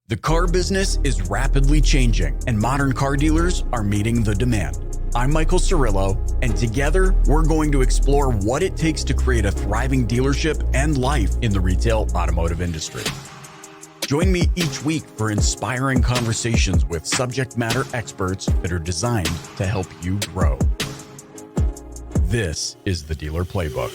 The car business is rapidly changing, and modern car dealers are meeting the demand. I'm Michael Cirillo, and together we're going to explore what it takes to create a thriving dealership and life in the retail automotive industry. Join me each week for inspiring conversations with subject matter experts that are designed to help you grow. This is the Dealer Playbook.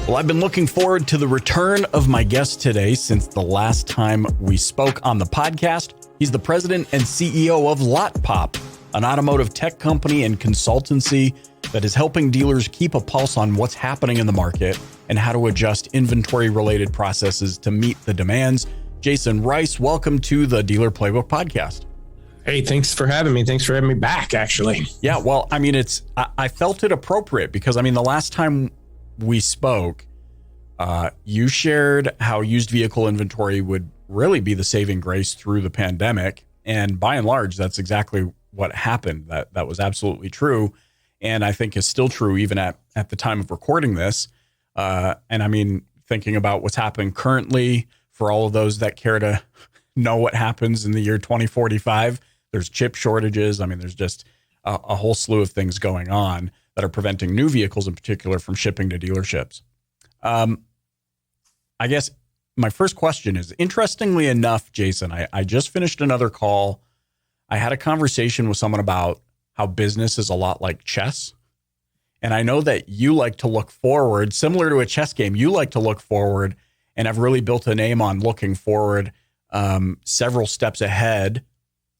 Well, I've been looking forward to the return of my guest today since the last time we spoke on the podcast. He's the president and CEO of Lot Pop, an automotive tech company and consultancy that is helping dealers keep a pulse on what's happening in the market and how to adjust inventory-related processes to meet the demands. Jasen Rice, welcome to the Dealer Playbook podcast. Hey, thanks for having me. Thanks for having me back, actually. Yeah, well, I mean, I felt it appropriate because, I mean, the last time we spoke, you shared how used vehicle inventory would really be the saving grace through the pandemic. And by and large, that's exactly what happened. That was absolutely true. And I think is still true even at the time of recording this. And I mean, thinking about what's happening currently for all of those that care to know what happens in the year 2045, there's chip shortages. I mean, there's just a whole slew of things going on that are preventing new vehicles in particular from shipping to dealerships. I guess my first question is, interestingly enough, Jasen, I just finished another call. I had a conversation with someone about how business is a lot like chess. And I know that you like to look forward, similar to a chess game, you like to look forward and have really built a name on looking forward several steps ahead.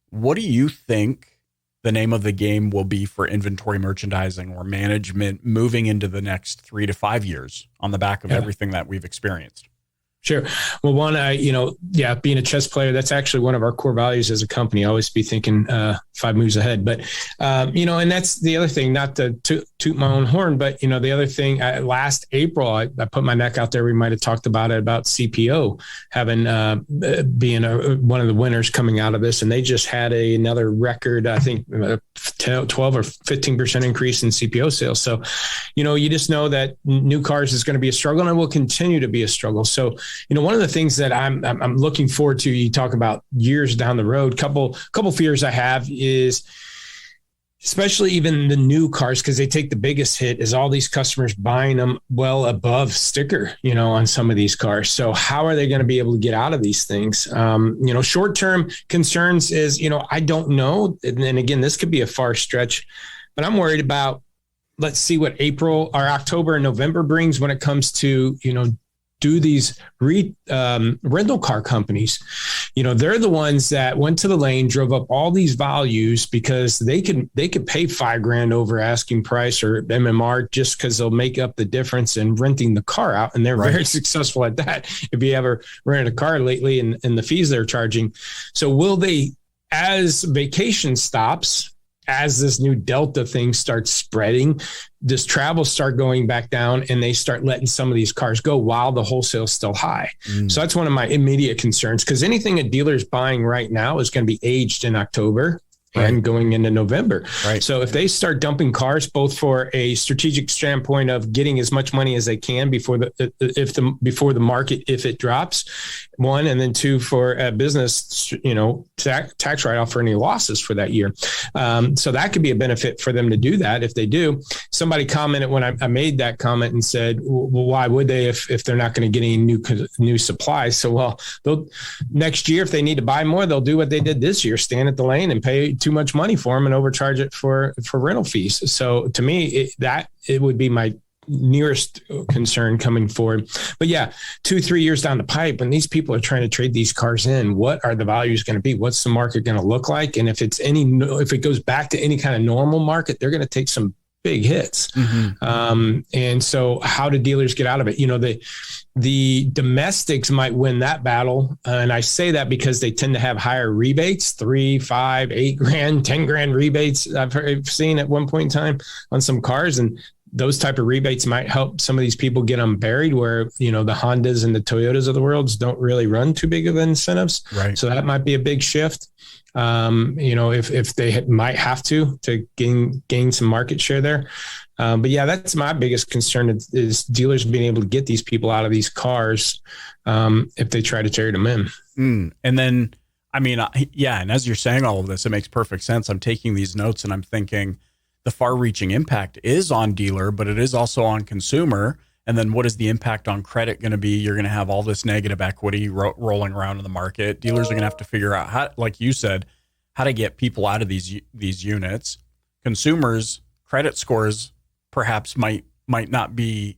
What do you think the name of the game will be for inventory merchandising or management moving into the next 3 to 5 years on the back of everything that we've experienced? Sure. Well, one, being a chess player, that's actually one of our core values as a company. I always be thinking 5 moves ahead. But, and that's the other thing, not to toot my own horn, but, the other thing, last April, I put my neck out there. We might have talked about it, about CPO having being one of the winners coming out of this. And they just had another record, I think, 12 or 15% increase in CPO sales. So, you just know that new cars is going to be a struggle and it will continue to be a struggle. So, one of the things that I'm looking forward to, you talk about years down the road, couple fears I have is, especially even the new cars, because they take the biggest hit, is all these customers buying them well above sticker, on some of these cars. So how are they going to be able to get out of these things? Short-term concerns is, I don't know. And again, this could be a far stretch, but I'm worried about, let's see what April or October and November brings when it comes to, do these rental car companies. They're the ones that went to the lane, drove up all these values because they could pay $5,000 over asking price or MMR just because they'll make up the difference in renting the car out. And they're very successful at that. If you ever rented a car lately and the fees they're charging. So will they, as vacation stops, as this new Delta thing starts spreading, does travel start going back down and they start letting some of these cars go while the wholesale is still high? So that's one of my immediate concerns, because anything a dealer's buying right now is going to be aged in October and going into November. So if they start dumping cars, both for a strategic standpoint of getting as much money as they can before the market, if it drops, one, and then two, for a business, tax write-off for any losses for that year. So that could be a benefit for them to do that. If they do, somebody commented when I made that comment and said, well, why would they if they're not going to get any new supplies? So, next year, if they need to buy more, they'll do what they did this year, stand at the lane and pay too much money for them and overcharge it for rental fees. So to me, it would be my nearest concern coming forward. But 2-3 years down the pipe, when these people are trying to trade these cars in, what are the values going to be? What's the market going to look like? And if it goes back to any kind of normal market, they're going to take some big hits. And so how do dealers get out of it? The domestics might win that battle. And I say that because they tend to have higher rebates, $3,000, $5,000, $8,000, $10,000 rebates I've seen at one point in time on some cars. And those type of rebates might help some of these people get them buried where, the Hondas and the Toyotas of the world don't really run too big of incentives. Right. So that might be a big shift. If they might have to gain some market share there. But yeah, that's my biggest concern is dealers being able to get these people out of these cars if they try to trade them in. And then, and as you're saying all of this, it makes perfect sense. I'm taking these notes and I'm thinking the far-reaching impact is on dealer, but it is also on consumer. And then what is the impact on credit going to be? You're going to have all this negative equity rolling around in the market. Dealers are going to have to figure out how, like you said, how to get people out of these units. Consumers' credit scores perhaps might not be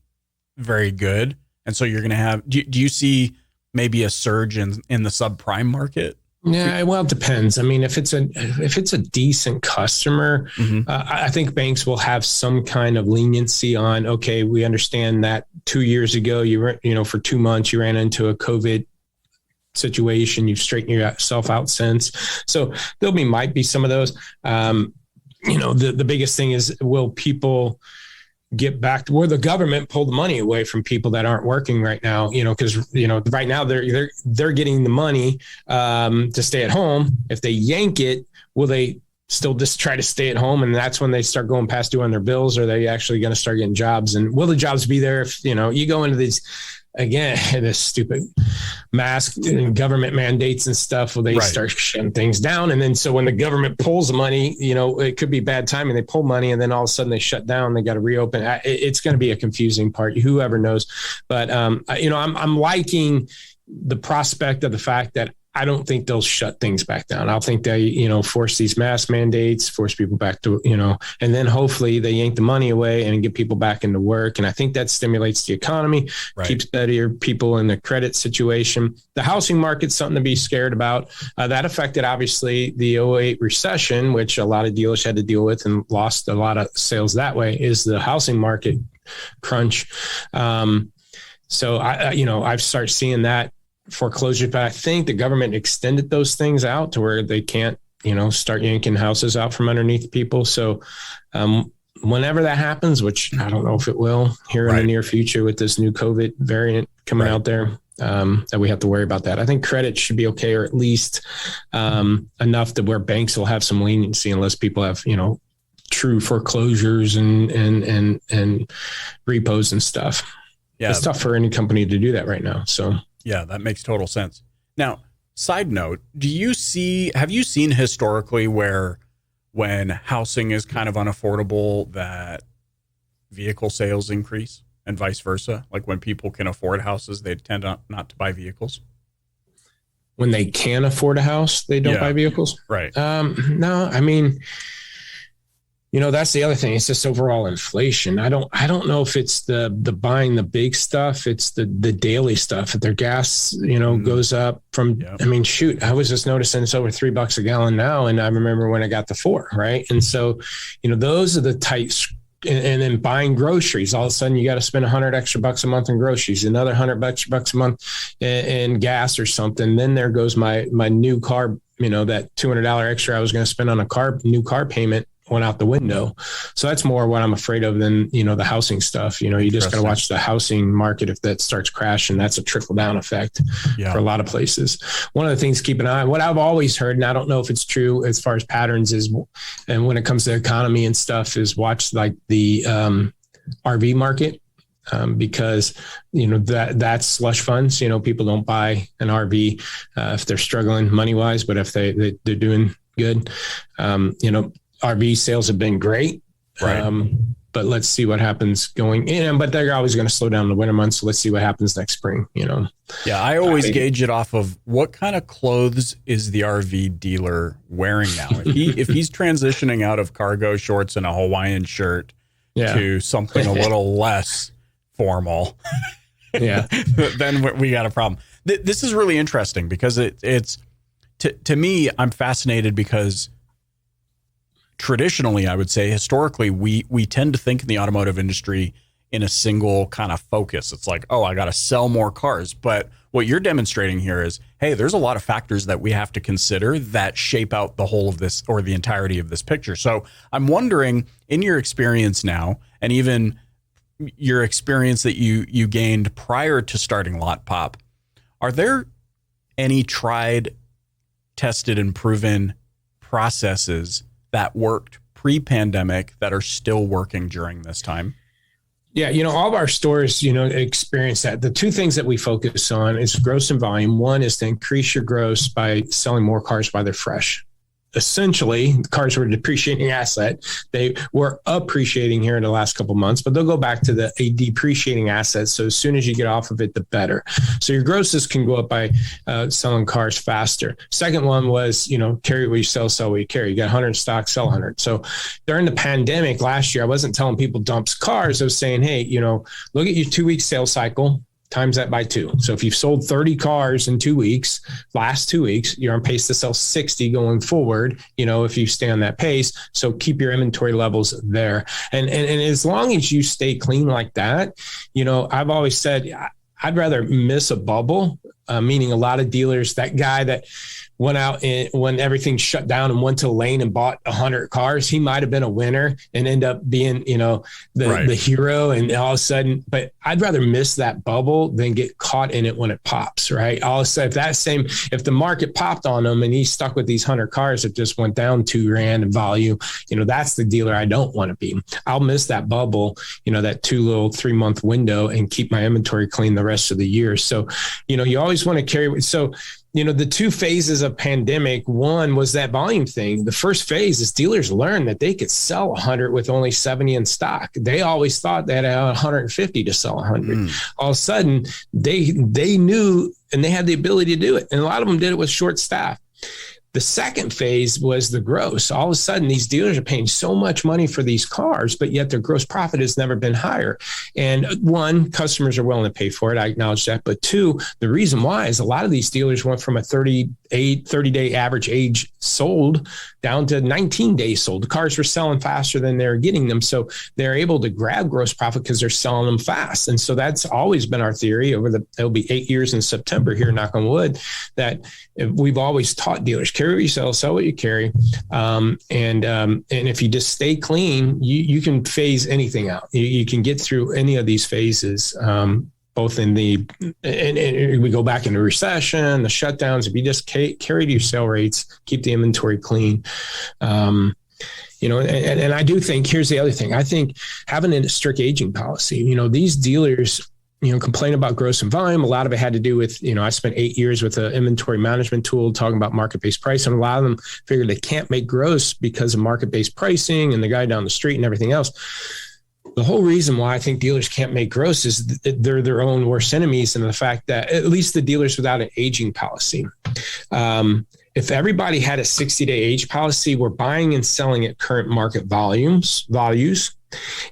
very good. And so you're going to have, do you see maybe a surge in the subprime market? Yeah, well, it depends. If it's a decent customer, I think banks will have some kind of leniency on, okay, we understand that 2 years ago, for 2 months, you ran into a COVID situation, you've straightened yourself out since. So might be some of those. The biggest thing is, will people get back to where the government pulled the money away from people that aren't working right now, because, right now they're getting the money to stay at home. If they yank it, will they still just try to stay at home? And that's when they start going past due on their bills. Or are they actually going to start getting jobs? And will the jobs be there if, you go into these, again, this stupid mask and government mandates and stuff, will they start shutting things down? And then, so when the government pulls the money, it could be bad timing. They pull money and then all of a sudden they shut down, they got to reopen. It's going to be a confusing part. Whoever knows. But, I'm liking the prospect of the fact that I don't think they'll shut things back down. I'll think they, force these mask mandates, force people back to, and then hopefully they yank the money away and get people back into work. And I think that stimulates the economy, keeps better people in the credit situation. The housing market's something to be scared about. That affected, obviously, the 2008 recession, which a lot of dealers had to deal with and lost a lot of sales that way, is the housing market crunch. So I've started seeing that foreclosure, but I think the government extended those things out to where they can't, start yanking houses out from underneath people. So whenever that happens, which I don't know if it will here in the near future with this new COVID variant coming out there, that we have to worry about that. I think credit should be okay, or at least enough to where banks will have some leniency unless people have, true foreclosures and repos and stuff. Yeah. It's tough for any company to do that right now. So yeah, that makes total sense. Now, side note, have you seen historically where when housing is kind of unaffordable that vehicle sales increase and vice versa? Like when people can afford houses, they tend not to buy vehicles? When they can afford a house, they don't buy vehicles? Right. No, that's the other thing. It's just overall inflation. I don't know if it's the buying the big stuff. It's the daily stuff. If their gas, goes up from, I was just noticing it's over $3 a gallon now. And I remember when I got the 4, right? And so, those are the types. And then buying groceries, all of a sudden you got to spend $100 extra a month in groceries, another $100 a month in gas or something. Then there goes my new car, that $200 extra I was going to spend on a new car payment went out the window. So that's more what I'm afraid of than, the housing stuff. You just got to watch the housing market. If that starts crashing, that's a trickle down effect for a lot of places. One of the things to keep an eye on, what I've always heard, and I don't know if it's true as far as patterns is, and when it comes to economy and stuff, is watch like the RV market. Because, that's slush funds, people don't buy an RV if they're struggling money wise, but if they're doing good, RV sales have been great, but let's see what happens going in. But they're always going to slow down in the winter months. So let's see what happens next spring. Yeah, I always gauge it off of what kind of clothes is the RV dealer wearing now. If he's transitioning out of cargo shorts and a Hawaiian shirt to something a little less formal, then we got a problem. This is really interesting because it's to me, I'm fascinated because traditionally, I would say historically, we tend to think in the automotive industry in a single kind of focus. It's like, I got to sell more cars. But what you're demonstrating here is, hey, there's a lot of factors that we have to consider that shape out the whole of this or the entirety of this picture. So I'm wondering, in your experience now, and even your experience that you gained prior to starting Lot Pop, are there any tried, tested, and proven processes that worked pre-pandemic that are still working during this time? Yeah, all of our stores, experience that. The two things that we focus on is gross and volume. One is to increase your gross by selling more cars while they're fresh. Essentially, the cars were a depreciating asset. They were appreciating here in the last couple of months, but they'll go back to a depreciating asset. So as soon as you get off of it, the better. So your grosses can go up by selling cars faster. Second one was, carry what you sell what you carry. You got 100 in stock, sell 100. So during the pandemic last year, I wasn't telling people dumps cars. I was saying, hey, look at your 2-week sales cycle. Times that by 2. So if you've sold 30 cars in 2 weeks, last 2 weeks, you're on pace to sell 60 going forward, if you stay on that pace. So keep your inventory levels there. And as long as you stay clean like that, I've always said, I'd rather miss a bubble, meaning a lot of dealers, that guy that went out when everything shut down and went to the lane and bought 100 cars, he might have been a winner and end up being, the hero. And all of a sudden, but I'd rather miss that bubble than get caught in it when it pops, right? All of a sudden, if the market popped on him and he's stuck with these 100 cars that just went down $2,000 in value, that's the dealer I don't want to be. I'll miss that bubble, that 3-month window and keep my inventory clean the rest of the year. So, you always want to carry. So, the two phases of pandemic, one was that volume thing. The first phase is dealers learned that they could sell 100 with only 70 in stock. They always thought they had 150 to sell 100. All of a sudden, they knew and they had the ability to do it. And a lot of them did it with short staff. The second phase was the gross. All of a sudden, these dealers are paying so much money for these cars, but yet their gross profit has never been higher. And one, customers are willing to pay for it. I acknowledge that. But two, the reason why is a lot of these dealers went from a 30-day average age sold down to 19 days sold. The cars were selling faster than they're getting them. So they're able to grab gross profit because they're selling them fast. And so that's always been our theory it'll be 8 years in September here, knock on wood, that we've always taught dealers, carry what you sell what you carry. And if you just stay clean, you can phase anything out. You can get through any of these phases, both in and we go back into recession, the shutdowns. If you just carry to your sale rates, keep the inventory clean. And I do think, here's the other thing. I think having a strict aging policy, these dealers, complain about gross and volume. A lot of it had to do with, I spent 8 years with an inventory management tool talking about market-based pricing. A lot of them figured they can't make gross because of market-based pricing and the guy down the street and everything else. The whole reason why I think dealers can't make gross is that they're their own worst enemies, and the fact that at least the dealers without an aging policy. If everybody had a 60-day age policy, we're buying and selling at current market values,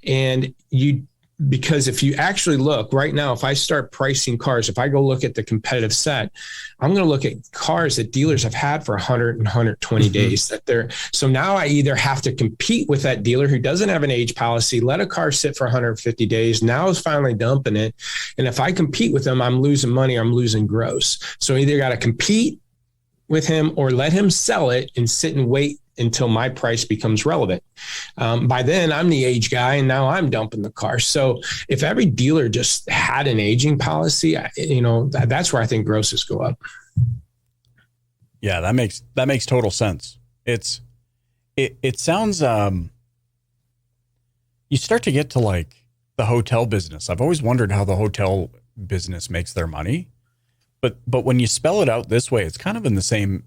and because if you actually look right now, if I start pricing cars, if I go look at the competitive set, I'm going to look at cars that dealers have had for 100 and 120 days. So now I either have to compete with that dealer who doesn't have an age policy, let a car sit for 150 days, now is finally dumping it. And if I compete with them, I'm losing money, or I'm losing gross. So I either got to compete with him or let him sell it and sit and wait until my price becomes relevant. By then, I'm the age guy, and now I'm dumping the car. So if every dealer just had an aging policy, that's where I think grosses go up. Yeah, that makes total sense. It sounds you start to get to like the hotel business. I've always wondered how the hotel business makes their money. But when you spell it out this way, it's kind of in the same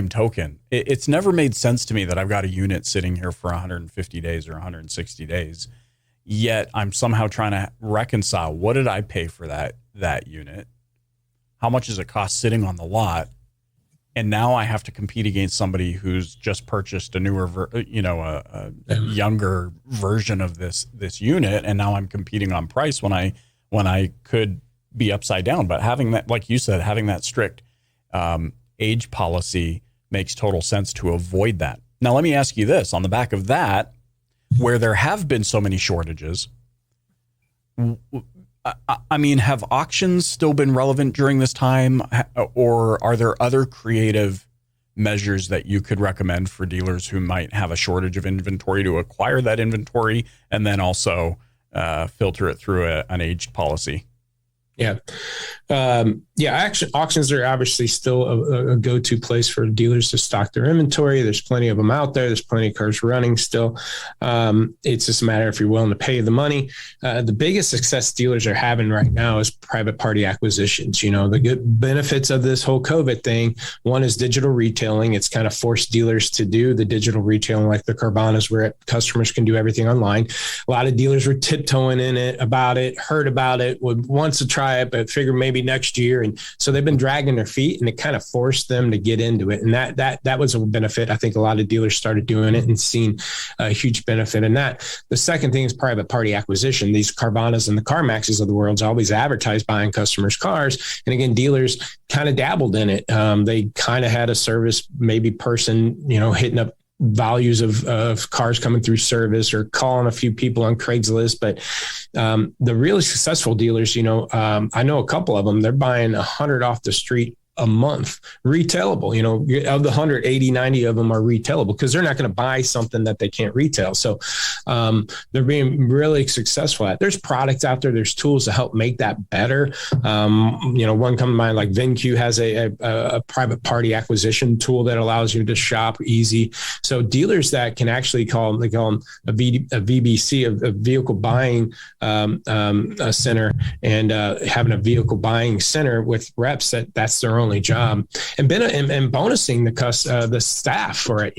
token. It's never made sense to me that I've got a unit sitting here for 150 days or 160 days, yet I'm somehow trying to reconcile, what did I pay for that unit? How much does it cost sitting on the lot? And now I have to compete against somebody who's just purchased a newer, a younger version of this unit, and now I'm competing on price when I could be upside down. But having that, like you said, having that strict age policy makes total sense to avoid that. Now, let me ask you this. On the back of that, where there have been so many shortages, I mean, have auctions still been relevant during this time, or are there other creative measures that you could recommend for dealers who might have a shortage of inventory to acquire that inventory and then also filter it through an aged policy. Yeah. Auctions are obviously still a go-to place for dealers to stock their inventory. There's plenty of them out there. There's plenty of cars running still. It's just a matter if you're willing to pay the money. The biggest success dealers are having right now is private party acquisitions. You know, the good benefits of this whole COVID thing, one is digital retailing. It's kind of forced dealers to do the digital retailing like the Carvanas, where customers can do everything online. A lot of dealers were tiptoeing in it, heard about it, would want to try it, but figure maybe next year. And so they've been dragging their feet, and it kind of forced them to get into it. And that was a benefit. I think a lot of dealers started doing it and seen a huge benefit in that. The second thing is private party acquisition. These Carvanas and the CarMaxes of the world always advertise buying customers' cars. And again, dealers kind of dabbled in it. They kind of had a service, maybe person, hitting up values of cars coming through service or calling a few people on Craigslist. But the really successful dealers, I know a couple of them, they're buying 100 off the street a month, retailable. Of the 180, 90 of them are retailable because they're not going to buy something that they can't retail. So they're being really successful at. There's products out there. There's tools to help make that better. One come to mind, like VinQ has a private party acquisition tool that allows you to shop easy. So dealers that can actually call them a VBC, a vehicle buying center, and having a vehicle buying center with reps that's their only job, and bonusing the staff for it.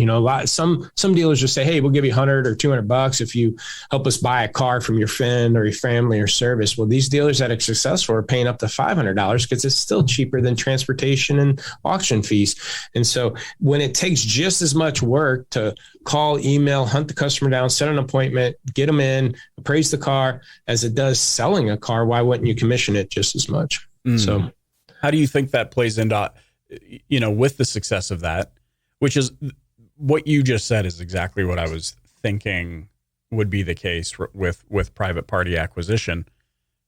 Some dealers just say, hey, we'll give you $100 or $200 if you help us buy a car from your friend or your family or service. Well, these dealers that are successful are paying up to $500 because it's still cheaper than transportation and auction fees. And so when it takes just as much work to call, email, hunt the customer down, set an appointment, get them in, appraise the car, as it does selling a car, why wouldn't you commission it just as much? So how do you think that plays into, with the success of that, which is what you just said is exactly what I was thinking would be the case with private party acquisition.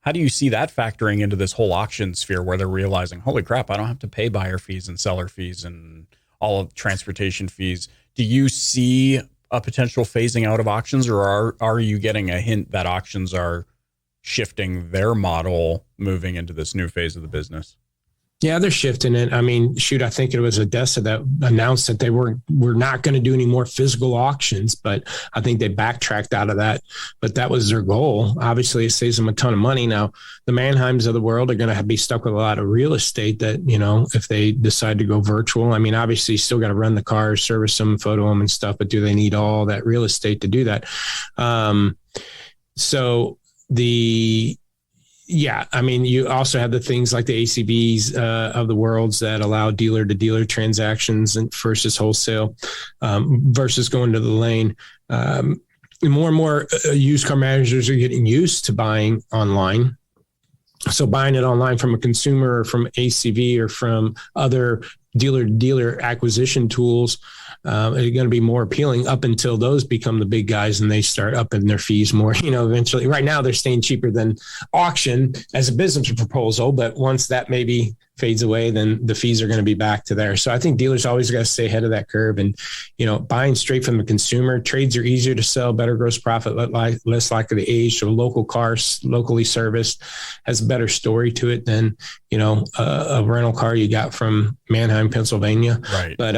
How do you see that factoring into this whole auction sphere where they're realizing, holy crap, I don't have to pay buyer fees and seller fees and all of transportation fees? Do you see a potential phasing out of auctions, or are you getting a hint that auctions are shifting their model, moving into this new phase of the business? Yeah, they're shifting it. I mean, I think it was ADESA that announced that we're not going to do any more physical auctions, but I think they backtracked out of that. But that was their goal. Obviously, it saves them a ton of money. Now, the Manheims of the world are going to be stuck with a lot of real estate that, if they decide to go virtual. I mean, obviously, you still got to run the cars, service them, photo them and stuff, but do they need all that real estate to do that? Yeah, I mean, you also have the things like the ACBs of the worlds that allow dealer-to-dealer transactions versus wholesale versus going to the lane. More and more used car managers are getting used to buying online. So buying it online from a consumer or from ACV or from other dealer-to-dealer acquisition tools are going to be more appealing up until those become the big guys and they start upping their fees more, eventually. Right now they're staying cheaper than auction as a business proposal, but once that maybe fades away, then the fees are going to be back to there. So I think dealers always got to stay ahead of that curve, and, buying straight from the consumer. Trades are easier to sell, better gross profit, less likely to age. So local cars, locally serviced, has a better story to it than, a rental car you got from Manheim, Pennsylvania. Right. But,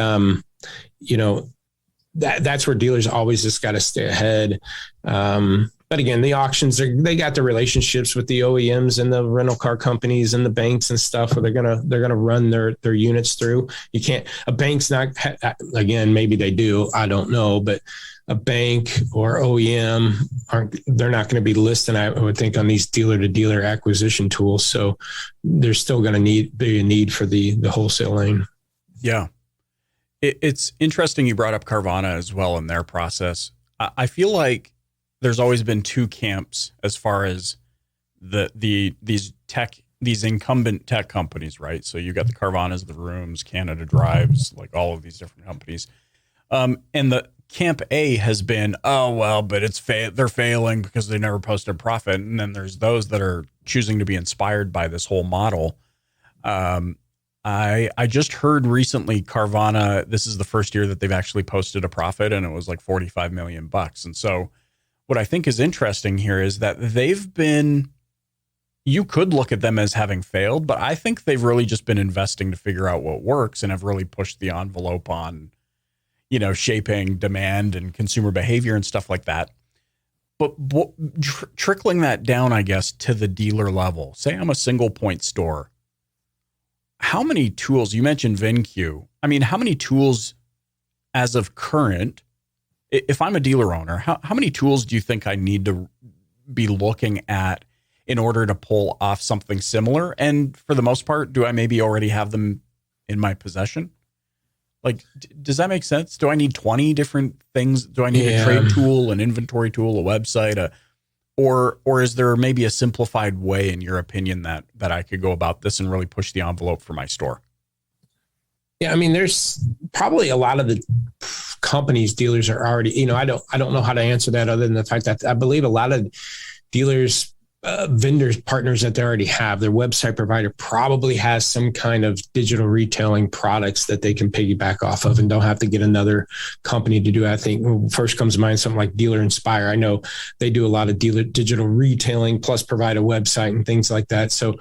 that's where dealers always just got to stay ahead. But again, the auctions, they got the relationships with the OEMs and the rental car companies and the banks and stuff where they're gonna run their units through. You can't, a bank's not, again, maybe they do, I don't know, but a bank or OEM they're not going to be listing, I would think, on these dealer-to-dealer acquisition tools. So there's still going to be a need for the wholesale lane. Yeah. It's interesting you brought up Carvana as well in their process. I feel like there's always been two camps as far as these incumbent tech companies, right? So you got the Carvanas, the Rooms, Canada Drives, like all of these different companies. And the camp A has been, but they're failing because they never posted a profit. And then there's those that are choosing to be inspired by this whole model. I just heard recently Carvana, this is the first year that they've actually posted a profit, and it was like $45 million. And so what I think is interesting here is that you could look at them as having failed, but I think they've really just been investing to figure out what works and have really pushed the envelope on, shaping demand and consumer behavior and stuff like that. But trickling that down, I guess, to the dealer level, say I'm a single point store. How many tools, you mentioned VinQ. I mean, how many tools as of current, if I'm a dealer owner, how many tools do you think I need to be looking at in order to pull off something similar? And for the most part, do I maybe already have them in my possession? Like, does that make sense? Do I need 20 different things? Do I need a trade tool, an inventory tool, a website, or is there maybe a simplified way, in your opinion, that I could go about this and really push the envelope for my store? Yeah, I mean, there's probably a lot of the companies, dealers are already, I don't know how to answer that other than the fact that I believe a lot of dealers, vendors, partners that they already have, their website provider probably has some kind of digital retailing products that they can piggyback off of and don't have to get another company to do. I think first comes to mind something like Dealer Inspire. I know they do a lot of digital retailing plus provide a website and things like that. So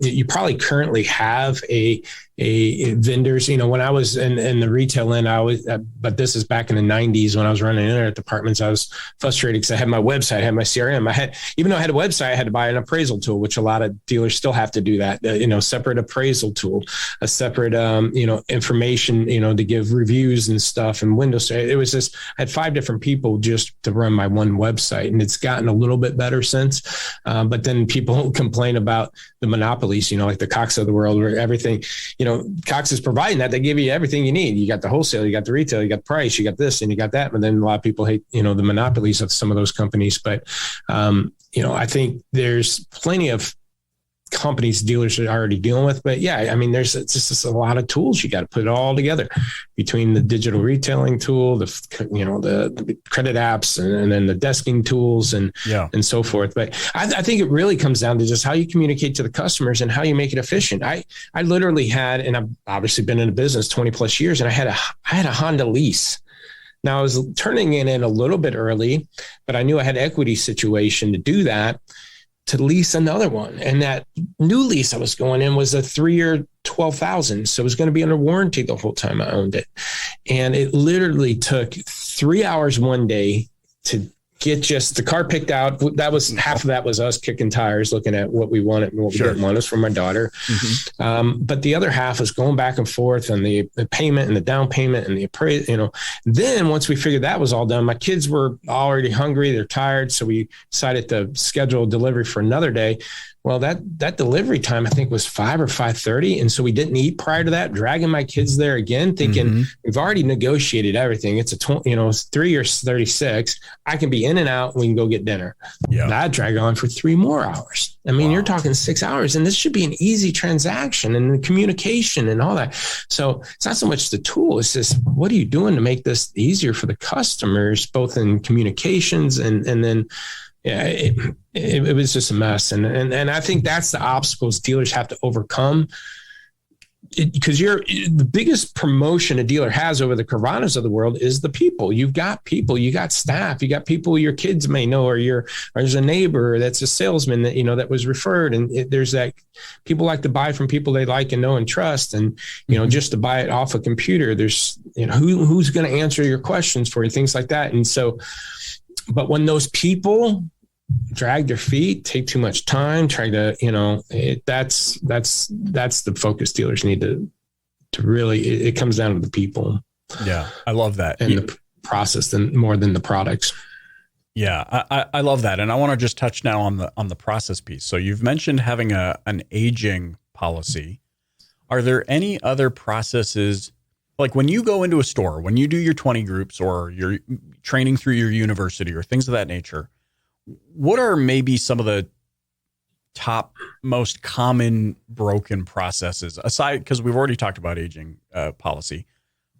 you probably currently have a vendors, when I was in the retail end, but this is back in the 90s when I was running internet departments, I was frustrated because I had my website, I had my CRM. Even though I had a website, I had to buy an appraisal tool, which a lot of dealers still have to do that, separate appraisal tool, a separate, information, to give reviews and stuff and windows. It was just, I had 5 different people just to run my one website, and it's gotten a little bit better since. But then people complain about the monopolies, like the Cox of the world, where everything, Cox is providing that. They give you everything you need. You got the wholesale, you got the retail, you got the price, you got this, and you got that. But then a lot of people hate, the monopolies of some of those companies. But, I think there's plenty of companies, dealers are already dealing with. But yeah, I mean, there's just a lot of tools. You got to put it all together between the digital retailing tool, the credit apps, and then the desking tools and so forth. But I think it really comes down to just how you communicate to the customers and how you make it efficient. I literally had, and I've obviously been in the business 20 plus years, and I had a Honda lease. Now I was turning it in a little bit early, but I knew I had an equity situation to do that, to lease another one. And that new lease I was going in was a 3-year, $12,000. So it was going to be under warranty the whole time I owned it. And it literally took 3 hours one day to get just the car picked out. That was half of that was us kicking tires, looking at what we wanted and what we didn't want. It was from my daughter. But the other half was going back and forth on the payment and the down payment and the appraisal, Then once we figured that was all done, my kids were already hungry. They're tired. So we decided to schedule a delivery for another day. Well, that delivery time, I think, was 5 or 5:30. And so we didn't eat prior to that, dragging my kids there again, thinking we've already negotiated everything. It's 3 or 36. I can be in and out. We can go get dinner. Yeah. That dragged on for 3 more hours. I mean, You're talking 6 hours, and this should be an easy transaction and the communication and all that. So it's not so much the tool. It's just, what are you doing to make this easier for the customers, both in communications and then, it was just a mess. And I think that's the obstacles dealers have to overcome, because the biggest promotion a dealer has over the Carvanas of the world is the people. You've got people, you got staff, you got people your kids may know, or there's a neighbor that's a salesman that, that was referred. And there's that people like to buy from people they like and know and trust. And, just to buy it off a computer, there's, who's going to answer your questions for you, things like that. And so, but when those people drag their feet, take too much time, try to, that's the focus dealers need to really, it comes down to the people. Yeah. I love that. And the process more than the products. Yeah. I love that. And I want to just touch now on the process piece. So you've mentioned having an aging policy. Are there any other processes, like when you go into a store, when you do your 20 groups or you're training through your university or things of that nature, what are maybe some of the top most common broken processes aside, because we've already talked about aging policy?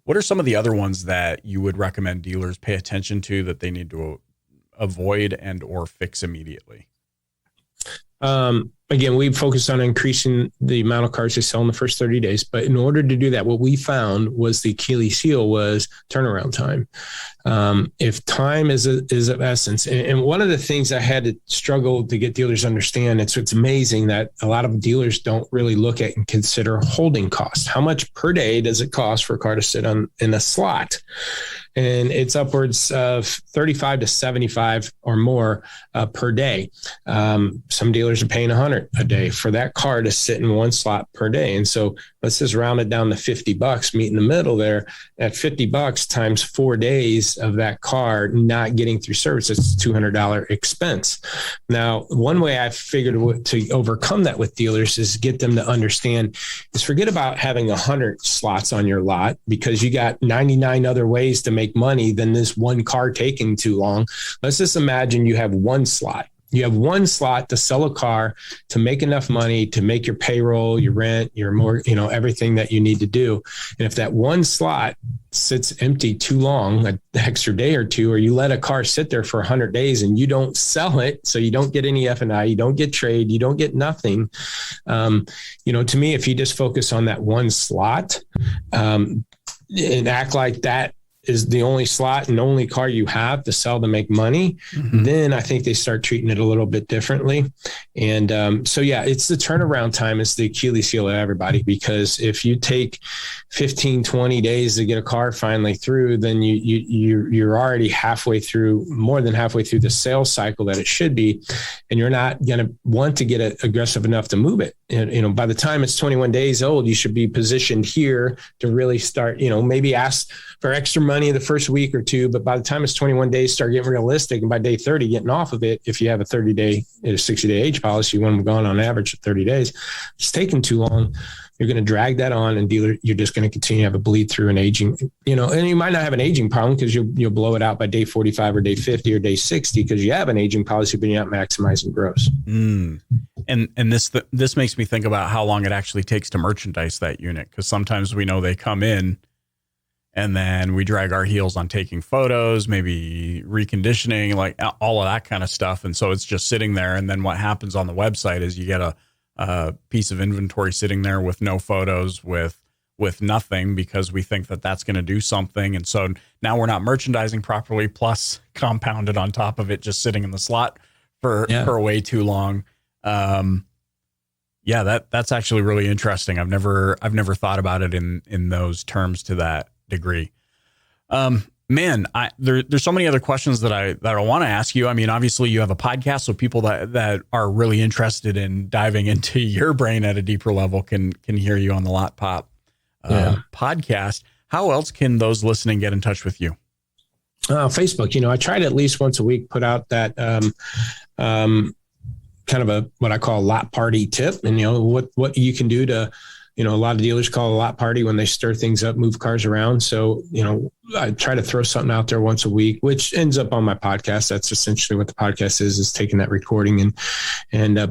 What are some of the other ones that you would recommend dealers pay attention to that they need to avoid and or fix immediately? again, we focused on increasing the amount of cars they sell in the first 30 days. But in order to do that, what we found was the Achilles heel was turnaround time. If time is of essence, and one of the things I had to struggle to get dealers to understand, it's amazing that a lot of dealers don't really look at and consider holding costs. How much per day does it cost for a car to sit in a slot? And it's upwards of 35 to 75 or more per day. Some dealers are paying $100 a day for that car to sit in one slot per day. And so let's just round it down to $50, meet in the middle there. At $50 times 4 days of that car not getting through service, it's a $200 expense. Now, one way I figured to overcome that with dealers is get them to understand is forget about having 100 slots on your lot, because you got 99 other ways to make money than this one car taking too long. Let's just imagine you have one slot. You have one slot to sell a car, to make enough money, to make your payroll, your rent, your more, everything that you need to do. And if that one slot sits empty too long, an extra day or two, or you let a car sit there for 100 days and you don't sell it, so you don't get any F&I, you don't get trade, you don't get nothing. To me, if you just focus on that one slot and act like that is the only slot and only car you have to sell to make money, then I think they start treating it a little bit differently. And it's the turnaround time is the Achilles heel of everybody, because if you take 15, 20 days to get a car finally through, then you're already more than halfway through the sales cycle that it should be. And you're not going to want to get it aggressive enough to move it. And, by the time it's 21 days old, you should be positioned here to really start, maybe ask for extra money the first week or two, but by the time it's 21 days, start getting realistic. And by day 30, getting off of it. If you have a 60-day age policy, you want them gone on average 30 days. It's taking too long. You're going to drag that on, and dealer, you're just going to continue to have a bleed through and aging, and you might not have an aging problem because you'll blow it out by day 45 or day 50 or day 60 because you have an aging policy, but you're not maximizing gross. And this makes me think about how long it actually takes to merchandise that unit, because sometimes we know they come in and then we drag our heels on taking photos, maybe reconditioning, like all of that kind of stuff. And so it's just sitting there. And then what happens on the website is you get a piece of inventory sitting there with no photos, with nothing, because we think that that's going to do something. And so now we're not merchandising properly, plus compounded on top of it, just sitting in the slot for way too long. That's actually really interesting. I've never thought about it in those terms to that degree. There's so many other questions that I want to ask you. I mean, obviously you have a podcast, so people that are really interested in diving into your brain at a deeper level can hear you on the Lot Pop podcast. How else can those listening get in touch with you? Facebook. I try to at least once a week put out that kind of what I call a lot party tip, and what you can do to, a lot of dealers call a lot party when they stir things up, move cars around. So, I try to throw something out there once a week, which ends up on my podcast. That's essentially what the podcast is taking that recording and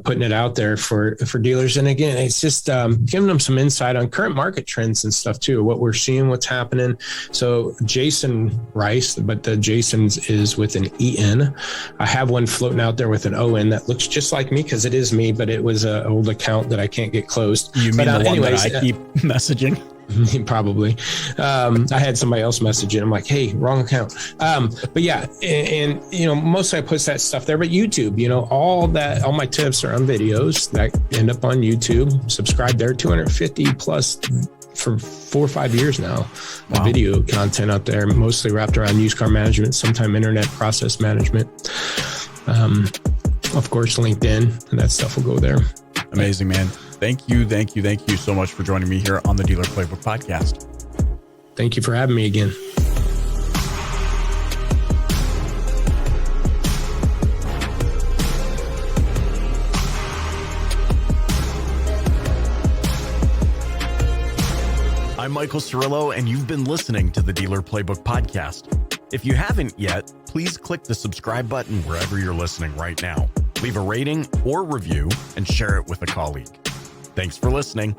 putting it out there for dealers. And again, it's just giving them some insight on current market trends and stuff too, what we're seeing, what's happening. So Jasen Rice, but the Jason's is with an EN. I have one floating out there with an ON that looks just like me, because it is me, but it was an old account that I can't get closed. You mean the one that I keep messaging? Probably. I had somebody else message it. I'm like, hey, wrong account. But yeah, and mostly I put that stuff there, but YouTube, all my tips are on videos that end up on YouTube. Subscribe there, 250 plus for 4 or 5 years now. Wow. Video content out there, mostly wrapped around used car management, sometime internet process management. Of course, LinkedIn, and that stuff will go there. Amazing, man. Thank you so much for joining me here on the Dealer Playbook podcast. Thank you for having me again. I'm Michael Cirillo, and you've been listening to the Dealer Playbook podcast. If you haven't yet, please click the subscribe button wherever you're listening right now. Leave a rating or review and share it with a colleague. Thanks for listening.